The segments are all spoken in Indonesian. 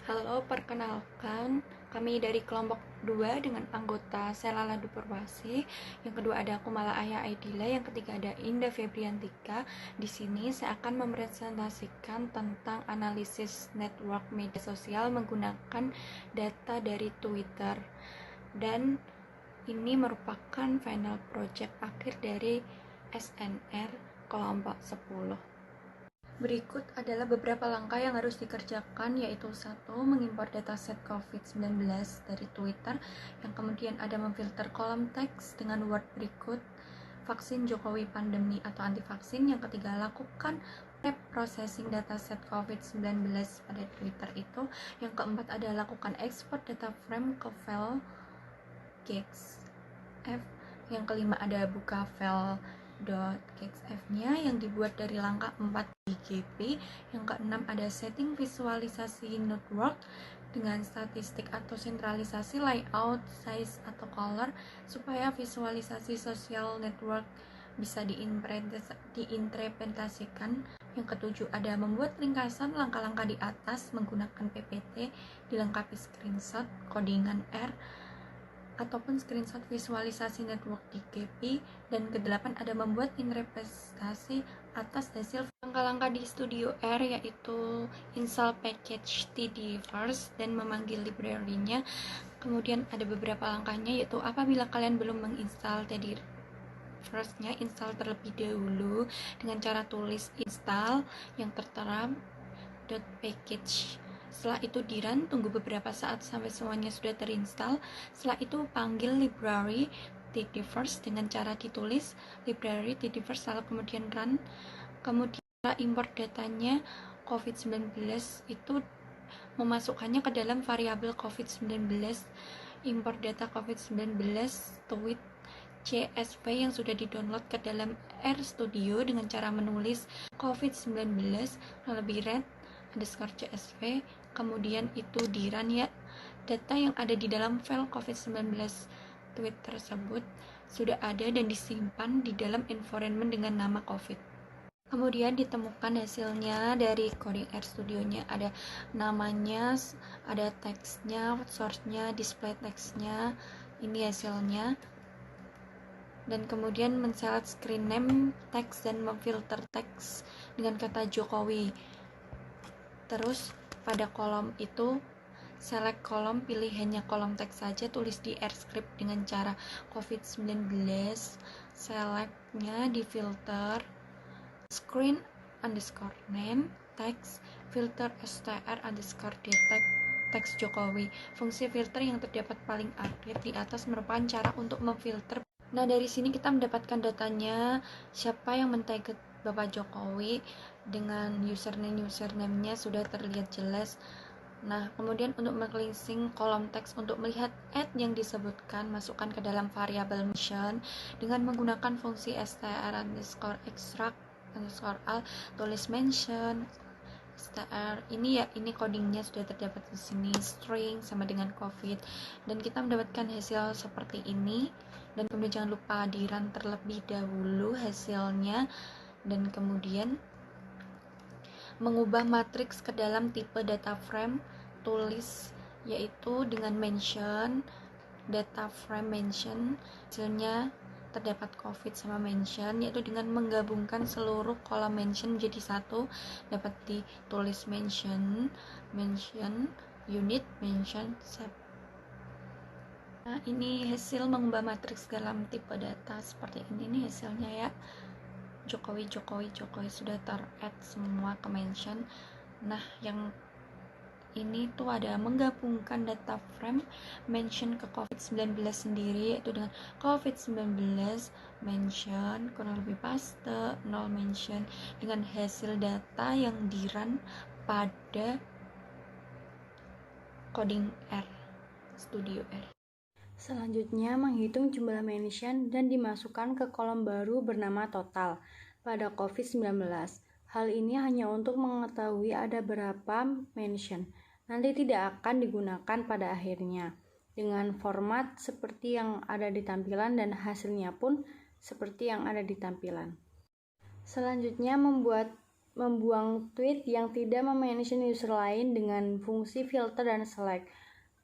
Halo, perkenalkan kami dari kelompok 2 dengan anggota Selala Dupurwasi. Yang kedua ada Kumala Aya Aidila, yang ketiga ada Indah Febriantika. Di sini saya akan mempresentasikan tentang analisis network media sosial menggunakan data dari Twitter. Dan ini merupakan final project akhir dari SNR kelompok 10. Berikut adalah beberapa langkah yang harus dikerjakan, yaitu 1. Mengimpor dataset COVID-19 dari Twitter, yang kemudian ada memfilter kolom teks dengan word berikut: vaksin Jokowi pandemi atau anti vaksin. Yang ketiga, lakukan pre-processing dataset COVID-19 pada Twitter itu. Yang keempat adalah lakukan ekspor data frame ke file .gxf. Yang kelima ada buka file .gxf-nya yang dibuat dari langkah 4 GP. Yang keenam ada setting visualisasi network dengan statistik atau sentralisasi layout, size, atau color supaya visualisasi social network bisa diimplementasikan. Yang ketujuh ada membuat ringkasan langkah-langkah di atas menggunakan PPT, dilengkapi screenshot, codingan R, ataupun screenshot visualisasi network di GP. Dan kedelapan ada membuat interpretasi atas hasil langkah-langkah di Studio R, yaitu install package tdverse dan memanggil library-nya. Kemudian ada beberapa langkahnya, yaitu apabila kalian belum menginstal tdverse-nya, install terlebih dahulu dengan cara tulis install yang tertera .package. Setelah itu di run, tunggu beberapa saat sampai semuanya sudah terinstall. Setelah itu panggil library tdverse dengan cara ditulis library tdverse, lalu kemudian run. Kemudian import datanya COVID-19 itu memasukkannya ke dalam variabel COVID-19. Import data COVID-19 tweet CSV yang sudah di-download ke dalam RStudio dengan cara menulis COVID-19 lebih red underscore CSV, kemudian itu di run ya. Data yang ada di dalam file COVID-19 tweet tersebut sudah ada dan disimpan di dalam environment dengan nama COVID. Kemudian ditemukan hasilnya dari coding RStudio-nya, ada namanya, ada teksnya, source-nya, display teksnya, ini hasilnya. Dan kemudian men-select screen name teks dan memfilter teks dengan kata Jokowi. Terus pada kolom itu select kolom, pilih hanya kolom teks saja, tulis di R-script dengan cara COVID-19, select-nya di filter screen underscore name text, filter str underscore detect teks Jokowi. Fungsi filter yang terdapat paling akhir di atas merupakan cara untuk memfilter. Nah, dari sini kita mendapatkan datanya, siapa yang men-tag Bapak Jokowi dengan username-nya sudah terlihat jelas. Nah, kemudian untuk meng-cleansing kolom teks, untuk melihat add yang disebutkan, masukkan ke dalam variabel mention dengan menggunakan fungsi str underscore extract underscore al, tulis mention str. Ini codingnya sudah terdapat di sini, string sama dengan covid, dan kita mendapatkan hasil seperti ini. Dan kemudian jangan lupa di run terlebih dahulu hasilnya, dan kemudian mengubah matriks ke dalam tipe data frame, tulis yaitu dengan mention data frame mention, hasilnya terdapat covid sama mention, yaitu dengan menggabungkan seluruh kolom mention menjadi satu, dapat ditulis mention unit mention sub. Nah, ini hasil mengubah matriks dalam tipe data seperti ini nih hasilnya ya. Jokowi sudah ter-add semua ke mention. Nah, yang ini tuh ada menggabungkan data frame mention ke COVID-19 sendiri, yaitu dengan COVID-19 mention kurang lebih paste 0 mention dengan hasil data yang di run pada coding R Studio R. Selanjutnya, menghitung jumlah mention dan dimasukkan ke kolom baru bernama total pada COVID-19. Hal ini hanya untuk mengetahui ada berapa mention. Nanti tidak akan digunakan pada akhirnya. Dengan format seperti yang ada di tampilan dan hasilnya pun seperti yang ada di tampilan. Selanjutnya, membuat membuang tweet yang tidak memention user lain dengan fungsi filter dan select.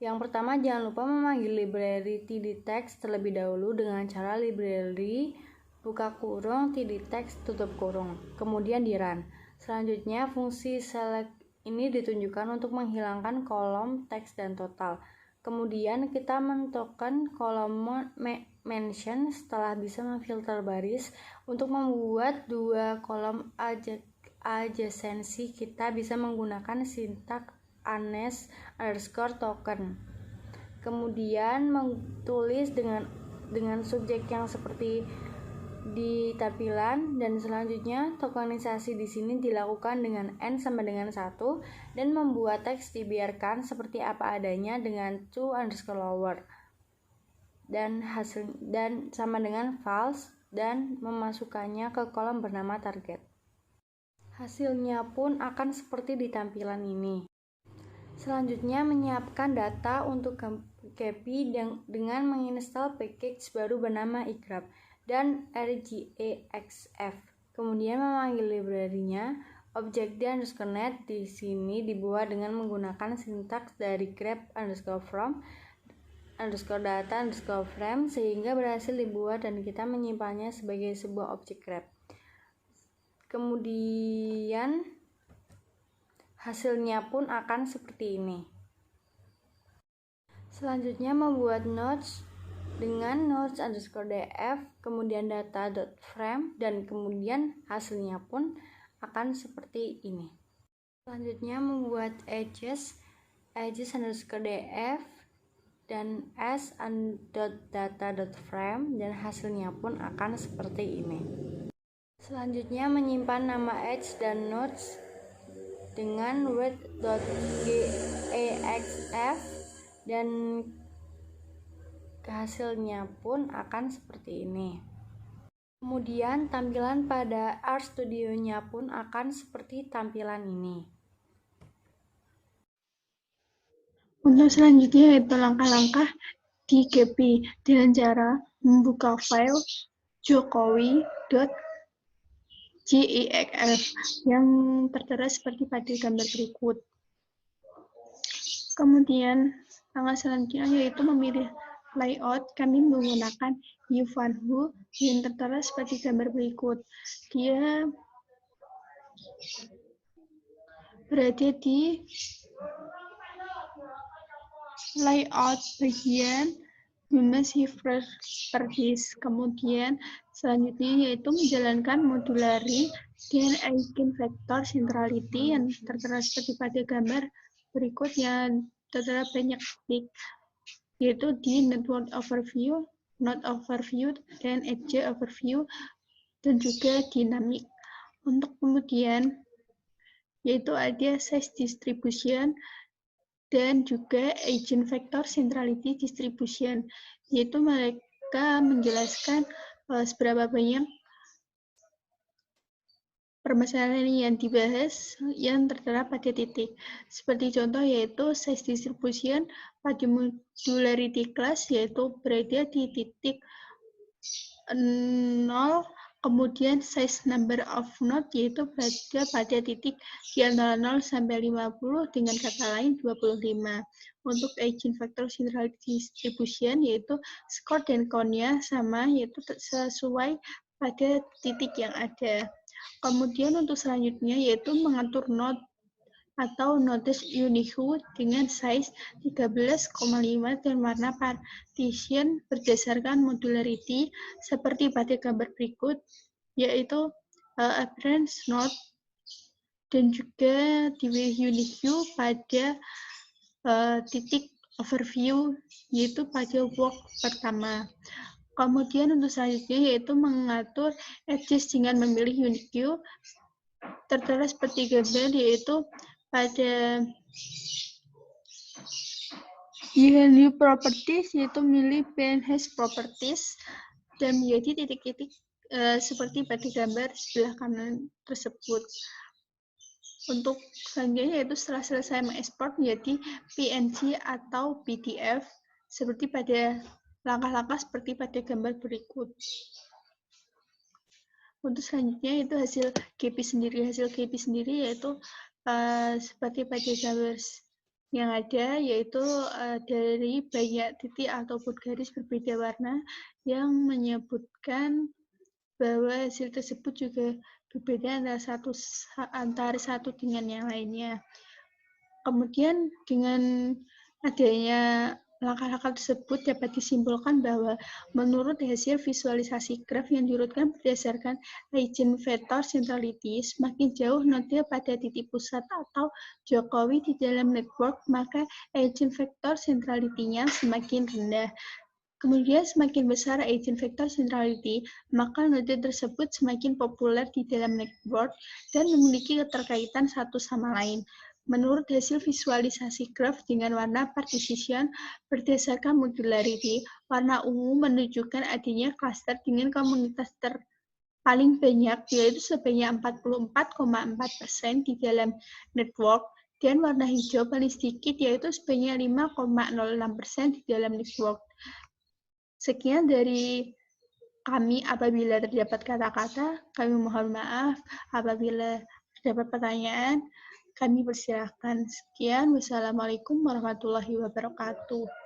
Yang pertama, jangan lupa memanggil library tdtext terlebih dahulu dengan cara library buka kurung tdtext tutup kurung, kemudian di run. Selanjutnya, fungsi select ini ditunjukkan untuk menghilangkan kolom teks dan total. Kemudian kita menentukan kolom mention setelah bisa memfilter baris. Untuk membuat dua kolom adjacency, kita bisa menggunakan sintaks _token. Kemudian menulis dengan subjek yang seperti di tampilan, dan selanjutnya tokenisasi di sini dilakukan dengan n sama dengan 1 dan membuat teks dibiarkan seperti apa adanya dengan to_lower dan sama dengan false dan memasukkannya ke kolom bernama target. Hasilnya pun akan seperti di tampilan ini. Selanjutnya, menyiapkan data untuk Kepi dengan menginstal package baru bernama igrap dan rgaxf. Kemudian memanggil library-nya. Object_net di sini dibuat dengan menggunakan sintaks dari grab_from _data_frame sehingga berhasil dibuat dan kita menyimpannya sebagai sebuah objek grab. Kemudian hasilnya pun akan seperti ini. Selanjutnya membuat nodes dengan nodes_df, kemudian data.frame, dan kemudian hasilnya pun akan seperti ini. Selanjutnya membuat edges_df dan s.data.frame, dan hasilnya pun akan seperti ini. Selanjutnya menyimpan nama edge dan nodes dengan word.gaxf dan hasilnya pun akan seperti ini. Kemudian tampilan pada RStudio-nya pun akan seperti tampilan ini. Untuk selanjutnya yaitu langkah-langkah di Kepi dengan cara membuka file jokowi.gexf yang tertera seperti pada gambar berikut. Kemudian langkah selanjutnya yaitu memilih layout. Kami menggunakan Yuvanhu yang tertera seperti gambar berikut. Dia berada di layout bagian Membership Properties. Kemudian selanjutnya yaitu menjalankan modulary dan eigenvector centrality yang tertera seperti pada gambar berikut yang tertera banyak titik, yaitu di network overview, node overview, dan edge overview, dan juga dinamik. Untuk kemudian yaitu ada size distribution dan juga eigenvector centrality distribution, yaitu mereka menjelaskan seberapa banyak permasalahan yang dibahas yang tertera pada titik. Seperti contoh yaitu size distribution pada modularity class yaitu berada di titik 0, kemudian size number of node yaitu berada pada titik di antara 0 sampai 50, dengan kata lain 25. Untuk eigenvector centrality distribution yaitu score dan count-nya sama, yaitu sesuai pada titik yang ada. Kemudian untuk selanjutnya yaitu mengatur node atau nodes Unihu dengan size 13,5 dan warna partition berdasarkan modularity seperti pada gambar berikut, yaitu appearance node dan juga di Unihu pada titik overview yaitu pada work pertama. Kemudian untuk selanjutnya yaitu mengatur edges dengan memilih Unique tertera seperti gambar, yaitu pada Unique properties yaitu milih PNH properties dan menjadi titik-titik seperti pada gambar sebelah kanan tersebut. Untuk selanjutnya yaitu setelah selesai mengekspor menjadi PNG atau PDF seperti pada langkah-langkah seperti pada gambar berikut. Untuk selanjutnya itu hasil GP sendiri. Hasil GP sendiri yaitu seperti pada gambar yang ada, yaitu dari banyak titik ataupun garis berbeda warna yang menyebutkan bahwa hasil tersebut juga berbeda antara satu dengan yang lainnya. Kemudian dengan adanya langkah-langkah tersebut dapat disimpulkan bahwa menurut hasil visualisasi graf yang diurutkan berdasarkan eigenvector centrality, semakin jauh node pada titik pusat atau Jokowi di dalam network, maka eigenvector centrality-nya semakin rendah. Kemudian semakin besar eigenvector centrality, maka node tersebut semakin populer di dalam network dan memiliki keterkaitan satu sama lain. Menurut hasil visualisasi graf dengan warna partition berdasarkan modularity, warna ungu menunjukkan adanya klaster dengan komunitas paling banyak, yaitu sebanyak 44,4% di dalam network, dan warna hijau paling sedikit, yaitu sebanyak 5,06% di dalam network. Sekian dari kami. Apabila terdapat kata-kata, kami mohon maaf. Apabila terdapat pertanyaan, kami persilahkan. Sekian. Wassalamualaikum warahmatullahi wabarakatuh.